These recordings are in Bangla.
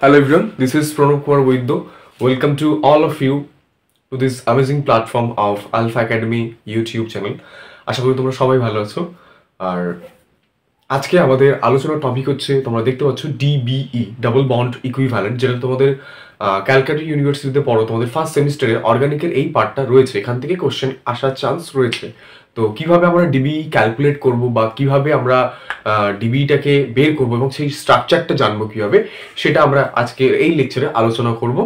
Hello everyone, this is Pranab Kumar Vaidya. Welcome to all of you to this amazing platform of Alpha Academy YouTube channel. আশা করি তোমরা সবাই ভালো আছো। আর আজকে আমাদের আলোচনার টপিক হচ্ছে, তোমরা দেখতে পাচ্ছ DBE ডাবল বন্ড ইকুইভ্যালেন্ট, যেটা তোমাদের ক্যালকাটা ইউনিভার্সিটিতে পড়ো, তোমাদের ফার্স্ট সেমিস্টারে অর্গানিকের এই পার্টটা রয়েছে। এখান থেকে কোশ্চেন আসার চান্স রয়েছে। তো কিভাবে আমরা ডিবিই ক্যালকুলেট করব বা কিভাবে আমরা ডিবিইটাকে বের করব এবং সেই স্ট্রাকচারটা জানবো কিভাবে, সেটা আমরা আজকে এই লেকচারে আলোচনা করব।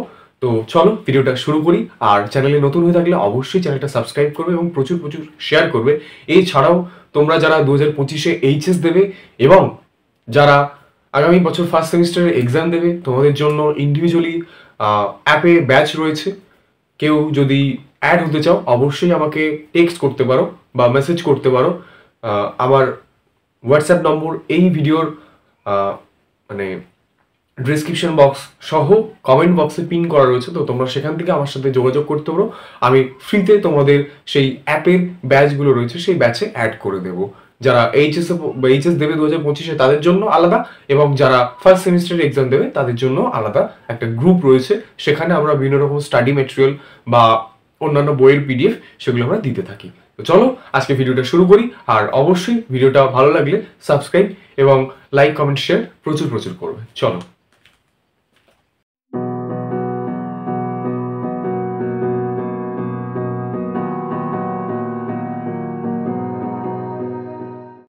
তো চলো ভিডিওটা শুরু করি। আর চ্যানেলে নতুন হয়ে থাকলে অবশ্যই চ্যানেলটা সাবস্ক্রাইব করবে এবং প্রচুর শেয়ার করবে। এছাড়াও তোমরা যারা 2025-এ এইচএস দেবে এবং যারা আগামী বছর ফার্স্ট সেমিস্টারের এক্সাম দেবে, তোমাদের জন্য ইন্ডিভিজুয়ালি অ্যাপে ব্যাচ রয়েছে। কেউ যদি অ্যাড হতে চাও অবশ্যই আমাকে টেক্সট করতে পারো বা মেসেজ করতে পারো। আমার হোয়াটসঅ্যাপ নম্বর এই ভিডিওর মানে ডিসক্রিপশন বক্স সহ কমেন্ট বক্সে পিন করা রয়েছে। তো তোমরা সেখান থেকে আমার সাথে যোগাযোগ করতে পারো। আমি ফ্রিতে তোমাদের সেই অ্যাপের ব্যাচগুলো রয়েছে সেই ব্যাচে অ্যাড করে দেবো। যারা এইচএস দেবে 2025-এ তাদের জন্য আলাদা, এবং যারা ফার্স্ট সেমিস্টারের এক্সাম দেবে তাদের জন্য আলাদা একটা গ্রুপ রয়েছে। সেখানে আমরা বিভিন্ন রকম স্টাডি ম্যাটেরিয়াল বা অন্যান্য বইয়ের পিডিএফ সেগুলো আমরা দিতে থাকি। তো চলো আজকে ভিডিওটা শুরু করি। আর অবশ্যই ভিডিওটা ভালো লাগলে সাবস্ক্রাইব এবং লাইক কমেন্ট শেয়ার প্রচুর করবে। চলো,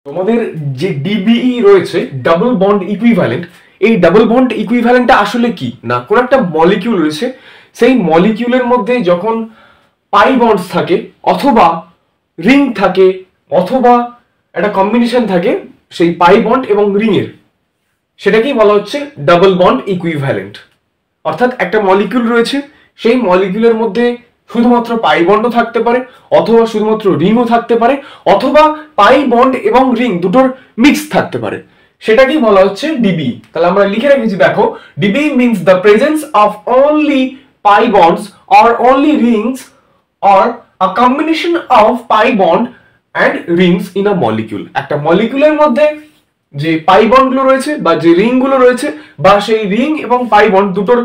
তোমাদের যে ডিবিই রয়েছে ডাবল বন্ড ইকুইভ্যালেন্ট, এই ডাবল বন্ড ইকুইভ্যালেন্টটা আসলে কি না, কোন একটা মলিকিউল রয়েছে, সেই মলিকিউলের মধ্যে যখন পাই বন্ডস থাকে অথবা রিং থাকে অথবা একটা কম্বিনেশন থাকে সেই পাই বন্ড এবং রিং এর, সেটাকেই বলা হচ্ছে ডাবল বন্ড ইকুইভ্যালেন্ট। অর্থাৎ একটা মলিকিউল রয়েছে, সেই মলিকিউলের মধ্যে শুধুমাত্র পাই বন্ডও থাকতে পারে অথবা শুধুমাত্র রিংও থাকতে পারে অথবা পাই বন্ড এবং রিং দুটোর মিক্স থাকতে পারে, সেটাকেই বলা হচ্ছে ডিবি। তাহলে আমরা লিখে রেখেছি, দেখো, DB means the presence of only pi bonds or only rings or a combination of pi bond and rings in a molecule. একটা মলিকিউলের মধ্যে যে পাই বন্ড গুলো রয়েছে বা যে রিং গুলো রয়েছে বা সেই রিং এবং পাই বন্ড দুটোর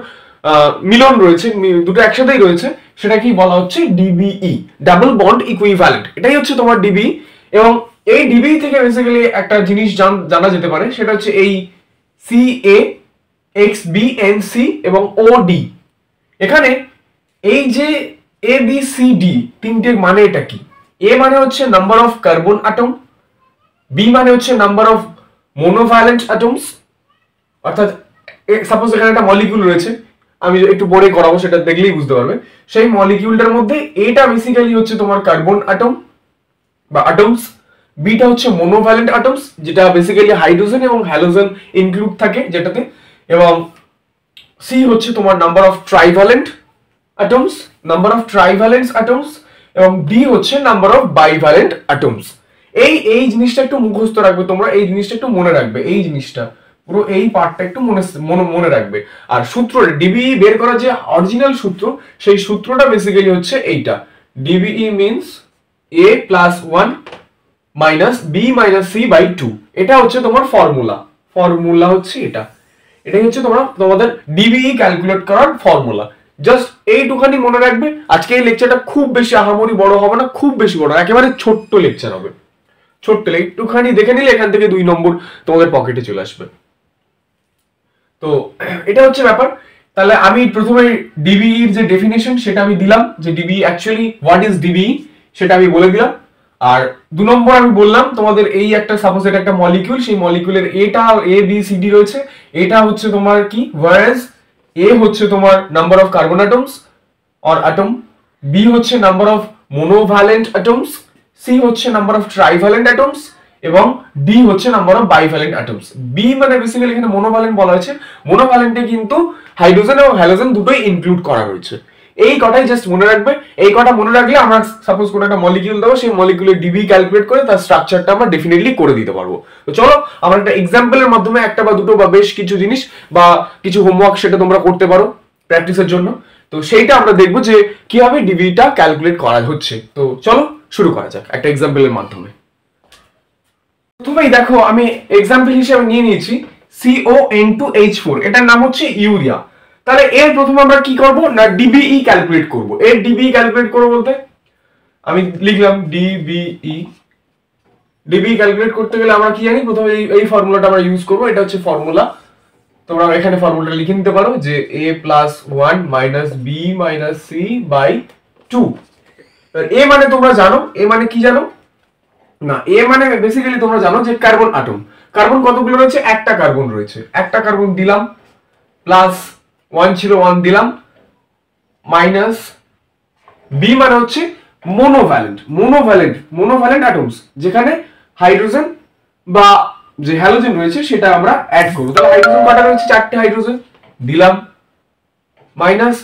মিলন রয়েছে, দুটো একসাথেই রয়েছে, সেটাকেই বলা হচ্ছে ডিবিই ডাবল বন্ড ইকুইভ্যালেন্ট। এটাই হচ্ছে তোমার ডিবি। এবং এই ডিবি থেকে বেসিক্যালি একটা জিনিস জানা যেতে পারে, সেটা হচ্ছে এই CA XBNC এবং OD। এখানে এই যে ABCD তিনটের মানে এটা কি? A মানে হচ্ছে number of carbon atom, B মানে হচ্ছে নাম্বার অফ মোনোভ্যালেন্ট অ্যাটমস। অর্থাৎ সাপোজ এখানে একটা মলিকিউল রয়েছে, আমি একটু পরে করাবো, সেটা দেখলেই বুঝতে পারবে। সেই মলিকিউলটার মধ্যে এটা বেসিক্যালি হচ্ছে তোমার কার্বন অ্যাটম বা অ্যাটমস, বিটা হচ্ছে মোনোভ্যালেন্ট অ্যাটমস, যেটা বেসিক্যালি হাইড্রোজেন এবং হ্যালোজেন ইনক্লুড থাকে যেটাতে, এবং সি হচ্ছে তোমার নাম্বার অফ ট্রাইভ্যালেন্ট অ্যাটমস, এবং ডি হচ্ছে নাম্বার অফ বাইভ্যালেন্ট অ্যাটমস। এই জিনিসটা একটু মুখস্থ রাখবে তোমরা, এই জিনিসটা একটু মনে রাখবে, এই জিনিসটা পুরো এই পার্টটা একটু মনে রাখবে। আর সূত্র ডিবিই বের করার যে অরিজিনাল সূত্র, সেই সূত্রটা বেসিক্যালি হচ্ছে এইটা, ডিবিই মিন্স A + 1 - B - C/2। এটা হচ্ছে তোমার ফর্মুলা হচ্ছে এটাই হচ্ছে তোমাদের ডিবিই ক্যালকুলেট করার ফর্মুলা। জাস্ট এইটুখানি মনে রাখবে। আজকে এই লেকচারটা খুব বেশি আহামরি বড় হবে না, খুব বেশি বড়, একেবারে ছোট্ট লেকচার হবে। একটুখানি দেখে নিলে এখান থেকে 2 নম্বর তোমাদের পকেটে চলে আসবে। তো এটা হচ্ছে ব্যাপার। তাহলে আমি প্রথমে ডিবিই এর যে ডেফিনেশন সেটা আমি দিলাম, যে ডিবিই অ্যাকচুয়ালি হোয়াট ইজ ডিবিই সেটা আমি বলে দিলাম। আর 2 নম্বর আমি বললাম তোমাদের, এই একটা সাপোজ এটা একটা মলিকিউল, সেই মলিকিউলের এটা ABCD রয়েছে, এটা হচ্ছে তোমার কি, ওয়ারেজ A হচ্ছে তোমার number of carbon atoms or atom, B হচ্ছে নাম্বার অফ মোনোভ্যালেন্ট অ্যাটমস, C হচ্ছে নাম্বার অফ ট্রাইভ্যালেন্ট অ্যাটমস এবং D হচ্ছে number of bivalent atoms. B মানে বেসিক্যালি এখানে মোনোভ্যালেন্ট বলা হয়েছে, মোনোভ্যালেন্টে কিন্তু হাইড্রোজেন এবং হ্যালোজেন দুটোই ইনক্লুড করা হয়েছে। এই কথাই জাস্ট মনে রাখবে। এই কথা মনে রাখলে আমরা সাপোজ কোনো একটা মলিকিউল দেবো, সেই মলিকিউলের ডিবি ক্যালকুলেট করে তার স্ট্রাকচারটা আমরা ডেফিনেটলি করে দিতে পারবো। তো চলো আমরা একটা এক্সাম্পলের মাধ্যমে একটা বা দুটো বা বেশ কিছু জিনিস বা কিছু হোমওয়ার্ক সেটা তোমরা করতে পারো প্র্যাকটিসের জন্য। তো সেইটা আমরা দেখবো যে কিভাবে ডিবিটা ক্যালকুলেট করা হচ্ছে। তো চলো শুরু করা যাক একটা এক্সাম্পলের মাধ্যমে। প্রথমেই দেখো, আমি এক্সাম্পল হিসেবে নিয়ে নিয়েছি CON2H4, এটার নাম হচ্ছে ইউরিয়া। তাহলে এর প্রথমে আমরা কি করব না ডিবিই ক্যালকুলেট করব। এর ডিবিই ক্যালকুলেট করব বলতে আমি লিখলাম ডিবিই ক্যালকুলেট করতে গেলে আমরা কি জানি, প্রথমে এই ফর্মুলাটা আমরা ইউজ করব। এটা হচ্ছে ফর্মুলা, তোমরা এখানে ফর্মুলাটা লিখে নিতে পারো যে a + 1 - b - c / 2। এ মানে তোমরা জানো, এ মানে কি জানো না, এ মানে বেসিক্যালি তোমরা জানো যে কার্বন অ্যাটম। কার্বন কতগুলো রয়েছে, একটা কার্বন রয়েছে, একটা কার্বন দিলাম, প্লাস 1 ছিল 1 দিলাম, মাইনাস বি মানে হচ্ছে মোনোভ্যালেন্ট অ্যাটমস, যেখানে হাইড্রোজেন বা যে হ্যালোজেন রয়েছে সেটা আমরা অ্যাড করব। তাহলে হাইড্রোজেন কটা রয়েছে, 4টে হাইড্রোজেন দিলাম, মাইনাস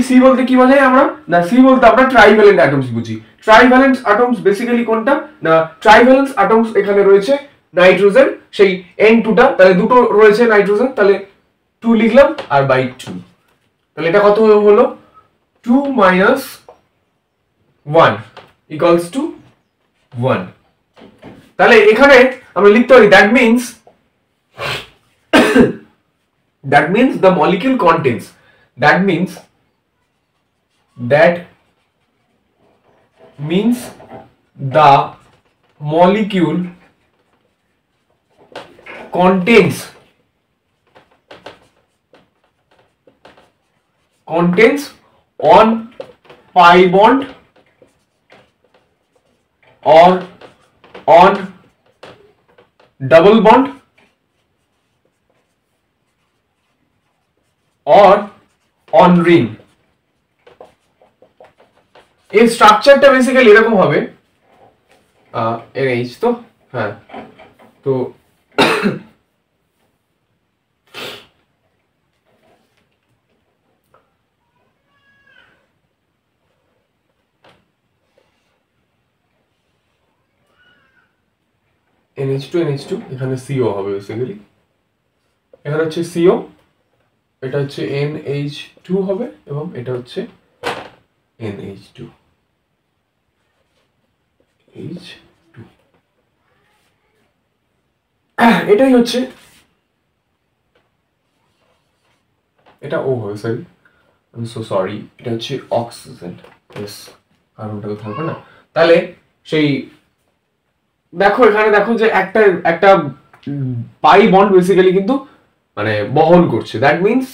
সি বলতে কি বোঝাই আমরা না, সি বলতে আমরা ট্রাইভ্যালেন্ট অ্যাটমস বুঝি। ট্রাইভ্যালেন্ট অ্যাটমস বেসিক্যালি কোনটা না, ট্রাইভ্যালেন্স অ্যাটমস এখানে রয়েছে নাইট্রোজেন, সেই N2টা, তাহলে দুটো রয়েছে নাইট্রোজেন, তাহলে 2 লিখলাম আর বাই 2। তাহলে এটা কত হলো 2 - 1 = 1। তাহলে এখানে আমরা লিখতে পারি that means the molecule contains, that means the molecule contains on pi bond or on double bond or on ring। এই স্ট্রাকচারটা বেসিক্যালি এরকম হবে, NH তো হ্যাঁ, তো NH2 এখানে CO হবে বেসিক্যালি, এখানে হচ্ছে CO, এটা হচ্ছে NH2 হবে এবং এটা হচ্ছে NH2 এটাই হচ্ছে, এটা ও হবে, sorry I am so sorry, এটা হচ্ছে অক্সিজেন, यस কার্বনটা তো থাকবে না। তাহলে সেই দেখো এখানে দেখো যে একটা পাই বন্ড বেসিক্যালি কিন্তু মানে বহন করছে, that means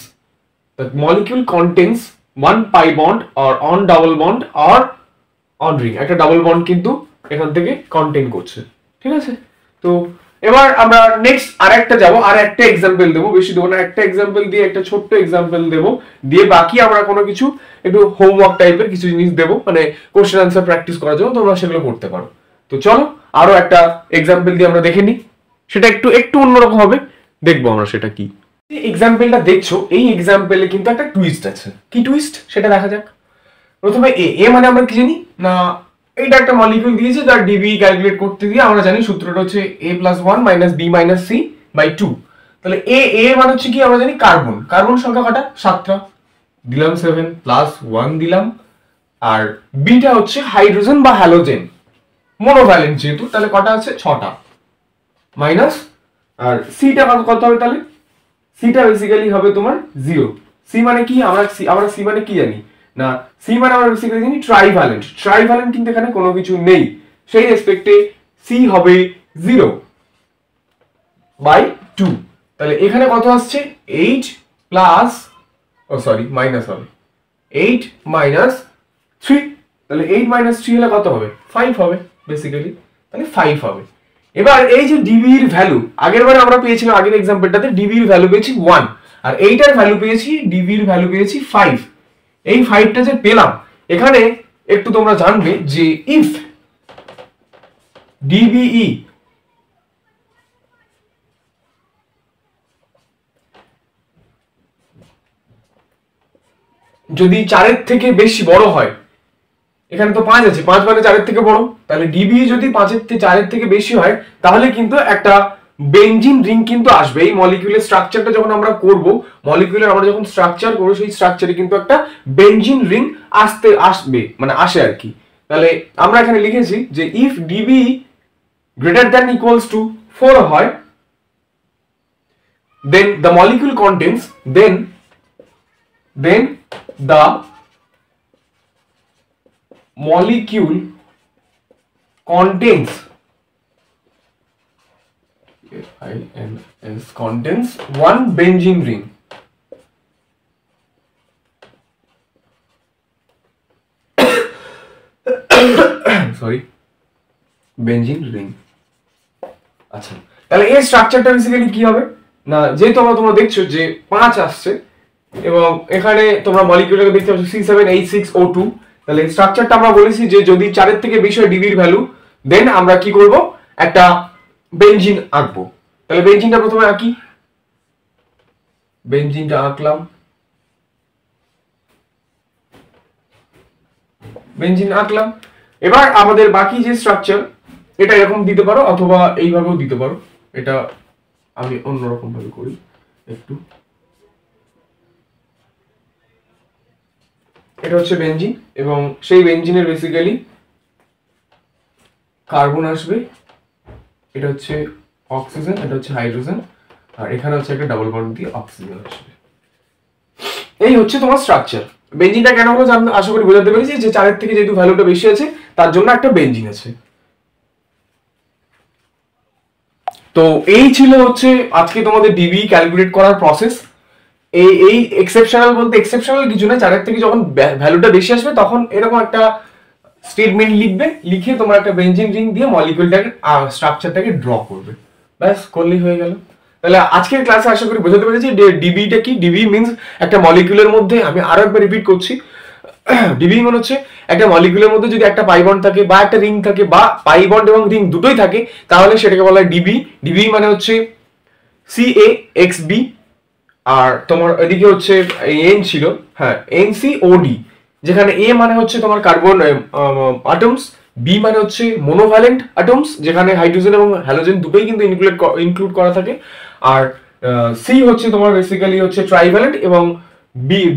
the molecule contains one pi bond or one double bond or one ring, একটা ডাবল বন্ড কিন্তু এখান থেকে কন্টেন করছে, ঠিক আছে। তো এবার আমরা নেক্সট আরেকটা যাব, আর একটা এক্সাম্পল দেবো, বেশি দেবো না, একটা এক্সাম্পল দিয়ে একটা ছোট্ট এক্সাম্পল দেবো, দিয়ে বাকি আমরা কোনো কিছু একটু হোমওয়ার্ক টাইপের কিছু জিনিস দেবো, মানে কোশ্চেন আনসার প্র্যাকটিস করার জন্য, তোমরা সেগুলো করতে পারো। তো চলো আরো একটা এক্সাম্পল দিয়ে আমরা দেখে নিই, সেটা একটু অন্যরকম হবে, দেখবো আমরা সেটা কি। এক্সাম্পলটা দেখছো, এই এক্সাম্পলে কিন্তু একটা টুইস্ট আছে, কি টুইস্ট সেটা দেখা যাক। প্রথমে এ মানে আমরা কি জানি না, এটা একটা মলিকিউল দিয়েছে যার ডিবি ক্যালকুলেট করতে দিয়ে আমরা জানি সূত্রটা হচ্ছে a + 1 - b - c / 2। তাহলে এ মানে হচ্ছে কি, আমরা জানি কার্বন সংখ্যা কটা, 7টা দিলাম, 7 + 1 দিলাম, আর বিটা হচ্ছে হাইড্রোজেন বা হ্যালোজেন, মোনোভ্যালেন্ট যেহেতু, তাহলে কটা আছে, 6টা, মাইনাস আর সিটা কত হবে, তাহলে সিটা বেসিক্যালি হবে তোমার 0। সি মানে কি, আমরা সি মানে কি জানি না, সি মানে আমরা বেসিক্যালি জানি ট্রাইভ্যালেন্ট কিন্তু এখানে কোনো কিছু নেই, সেই রেসপেক্টে সি হবে 0/2। তাহলে এখানে কত আসছে 8 প্লাস, ও সরি মাইনাস হবে 8 - 3, তাহলে 8 - 3 হলে কত হবে, 5 হবে বেসিক্যালি, তাহলে 5 হবে। এবার এই যে ডিবি এর ভ্যালু, আগেরবার আমরা পেয়েছিলাম, আগের এক্সাম্পলটাতে ডিবি এর ভ্যালু পেয়েছি 1, আর এইটার ভ্যালু পেয়েছি, ডিবি এর ভ্যালু পেয়েছি 5। এই 5টা যে পেলাম, এখানে একটু তোমরা জানবে যে ইফ ডিবিই যদি 4-এর থেকে বেশি বড় হয়, এখানে তো 5 আছে, 5 মানে 4-এর থেকে বড়, তাহলে ডিবি যদি 4-এর থেকে বেশি হয়, তাহলে কিন্তু একটা বেনজিন রিং কিন্তু আসবে। এই মলিকিউলের স্ট্রাকচারটা যখন আমরা করব, মলিকিউলের আমরা যখন স্ট্রাকচার করব, সেই স্ট্রাকচারে কিন্তু একটা বেনজিন রিং আসবে, মানে আসে আর কি। তাহলে আমরা এখানে লিখেছি যে ইফ ডিবি > 4 হয়, then the molecule contains then the molecule contains contains one benzene ring. Sorry, benzene ring. আচ্ছা, তাহলে এই স্ট্রাকচারটা বেসিক্যালি কি হবে না, যে তোমরা দেখছো যে 5 আসছে এবং এখানে তোমরা মলিকিউলটাকে দেখতে পাচ্ছ C7H6O2, তাহলে এই স্ট্রাকচারটা আমরা বলেছি যে যদি 4 এর থেকে বেশি হয় ডিবি এর ভ্যালু, দেন আমরা কি করব, একটা বেনজিন আঁকবো। তাহলে বেনজিনটা প্রথমে আঁকি, বেনজিনটা আঁকলাম, বেনজিন আঁকলাম। এবার আমাদের বাকি যে স্ট্রাকচার, এটা এরকম দিতে পারো অথবা এইভাবেও দিতে পারো, এটা আমি অন্যরকম ভাবে করি একটু। এটা হচ্ছে বেনজিন এবং সেই বেনজিনের বেসিক্যালি কার্বন আসবে, এটা হচ্ছে অক্সিজেন, এটা হচ্ছে হাইড্রোজেন, আর এখানে হচ্ছে একটা ডাবল বন্ড দিয়ে অক্সিজেন আসবে। এই হচ্ছে তোমার স্ট্রাকচার। বেনজিনটা কেন হলো আশা করি বোঝাতে পেরেছি যে 4 এর থেকে যেহেতু ভ্যালুটা বেশি আছে তার জন্য একটা বেনজিন আছে। তো এই ছিল হচ্ছে আজকে তোমাদের ডিবি ক্যালকুলেট করার প্রসেস। এই এক্সেপশনাল বলতে এক্সেপশনাল কিছু না, 4 এর থেকে যখন ভ্যালুটা বেশি আসবে তখন এরকম একটা স্টেটমেন্ট লিখবে, লিখে তোমরা একটা বেনজিন রিং দিয়ে মলিকিউলটাকে স্ট্রাকচারটাকে ড্র করবে, ব্যাস করলেই হয়ে গেল। তাহলে আজকের ক্লাসে আশা করি বোঝাতে পেরেছি যে ডিবিটা কি। ডিবি মিন্স একটা মলিকিউলের মধ্যে, আমি আরো একবার রিপিট করছি, ডিবি মানে হচ্ছে একটা মলিকিউলের মধ্যে যদি একটা পাই বন্ড থাকে বা একটা রিং থাকে বা পাই বন্ড এবং রিং দুটোই থাকে তাহলে সেটাকে বলা হয় ডিবি। ডিবি মানে হচ্ছে CaXB, আর তোমার এদিকে হচ্ছে এন ছিল, হ্যাঁ NCOD, যেখানে A মানে হচ্ছে তোমার কার্বন অ্যাটমস, B মানে হচ্ছে মোনোভ্যালেন্ট অ্যাটমস যেখানে হাইড্রোজেন এবং হ্যালোজেন দুটোই কিন্তু ইনক্লুড করা থাকে, আর C হচ্ছে তোমার বেসিক্যালি হচ্ছে ট্রাইভ্যালেন্ট এবং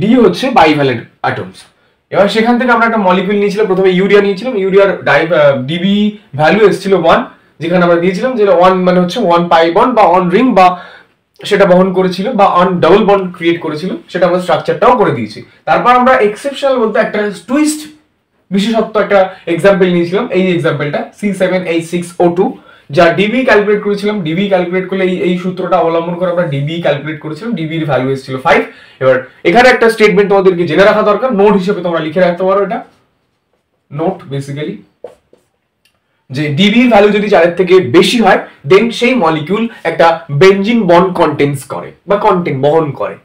D হচ্ছে বাইভ্যালেন্ট অ্যাটমস। এবার সেখান থেকে আমরা একটা মলিকিউল নিয়েছিলাম, প্রথমে ইউরিয়া নিয়েছিলাম, ইউরিয়ার ডিবি ভ্যালু এসেছিল 1, যেখানে আমরা দিয়েছিলাম যে 1 মানে হচ্ছে 1 পাই বন্ড বা 1 রিং বা সেটা বহন করেছিল বা অন ডাবল বন্ড ক্রিয়েট করেছিল, সেটা আমরা স্ট্রাকচারটাও করে দিয়েছি। তারপর আমরা এক্সেপশনাল বলতে একটা টুইস্ট বিশেষত্ব একটা এক্সাম্পল নিয়েছিলাম, এই এক্সাম্পলটা C7H6O2, যা ডিবি ক্যালকুলেট করেছিলাম। ডিবি ক্যালকুলেট করলে এই সূত্রটা অবলম্বন করে আমরা ডিবি ক্যালকুলেট করেছিলাম, ডিবির ভ্যালু এসেছিল 5। এবার এখানে একটা স্টেটমেন্ট তোমাদেরকে জেনে রাখা দরকার, নোট হিসেবে তোমরা লিখে রাখতে পারো, এটা নোট বেসিক্যালি যে ডিবি ভ্যালু যদি 4 এর থেকে বেশি হয় দেন সেই মলিকিউল একটা বেনজিন বন্ড কন্টেন্স করে বা কন্টেন্ট বহন করে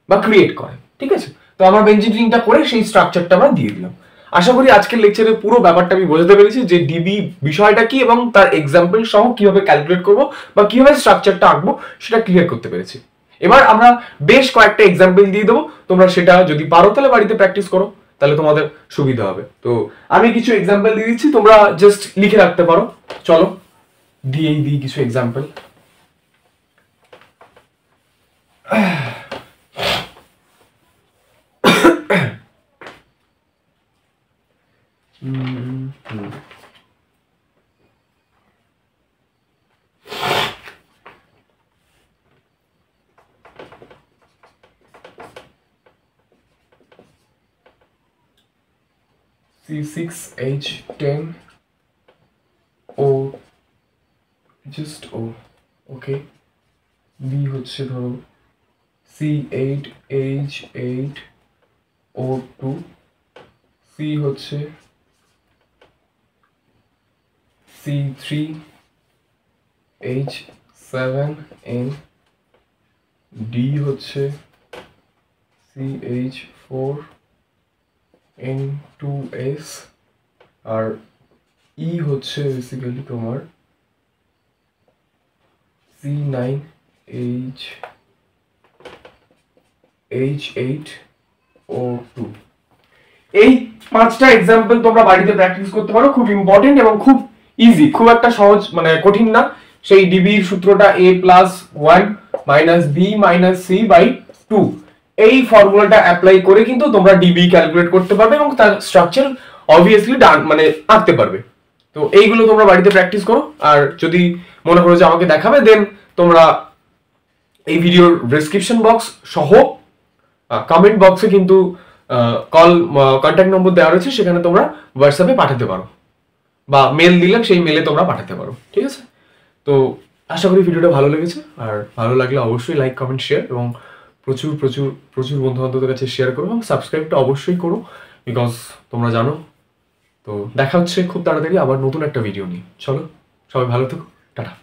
বা ক্রিয়েট করে, ঠিক আছে। তো আমরা বেনজিন রিংটা করে সেই স্ট্রাকচারটা আমরা দিয়ে দিলাম। আশা করি আজকের লেকচারের পুরো ব্যাপারটা আমি বোঝাতে পেরেছি যে ডিবি বিষয়টা কি এবং তার এক্সাম্পল সহ কিভাবে ক্যালকুলেট করব বা কিভাবে স্ট্রাকচারটা আঁকবো সেটা ক্লিয়ার করতে পেরেছি। এবার আমরা বেশ কয়েকটা এক্সাম্পল দিয়ে দেবো, তোমরা সেটা যদি পারো তাহলে বাড়িতে প্র্যাকটিস করো, তাহলে তোমাদের সুবিধা হবে। তো আমি কিছু এক্সাম্পল দিয়ে দিচ্ছি, তোমরা জাস্ট লিখে রাখতে পারো। চলো দিই কিছু এক্সাম্পল। C6H10O just O, ওকে। B হচ্ছে ধরো C8H8O2, C হচ্ছে C3H7N, D হচ্ছে CH4N2S, আর E হচ্ছে বেসিক্যালি তোমার C9H8O2। এই 5টা এক্সাম্পল তোমরা বাড়িতে প্র্যাকটিস করতে পারো, খুব ইম্পর্টেন্ট এবং খুব ইজি, খুব একটা সহজ মানে কঠিন না। সেই ডিবির সূত্রটা A+1 - B - C/2, এই ফর্মুলাটা অ্যাপ্লাই করে কিন্তু তোমরা ডিবি ক্যালকুলেট করতে পারবে এবং তার স্ট্রাকচার অবভিয়াসলি মানে আঁকতে পারবে। তো এইগুলো তোমরা বাড়িতে প্র্যাকটিস করো, আর যদি মনে করো যে আমাকে দেখাবে দেন তোমরা এই ভিডিওর ডেসক্রিপশন বক্স সহ কমেন্ট বক্সে কিন্তু কন্ট্যাক্ট নম্বর দেওয়া রয়েছে, সেখানে তোমরা হোয়াটসঅ্যাপে পাঠাতে পারো বা মেল দিলে সেই মেলে তোমরা পাঠাতে পারো। ঠিক আছে, তো আশা করি ভিডিওটা ভালো লেগেছে, আর ভালো লাগলে অবশ্যই লাইক কমেন্ট শেয়ার এবং প্রচুর প্রচুর প্রচুর বন্ধু বান্ধবদের কাছে শেয়ার করো এবং সাবস্ক্রাইবটা অবশ্যই করো, বিকজ তোমরা জানো। তো দেখা হচ্ছে খুব তাড়াতাড়ি আবার নতুন একটা ভিডিও নিয়ে। চলো, সবাই ভালো থেকো, টাটা।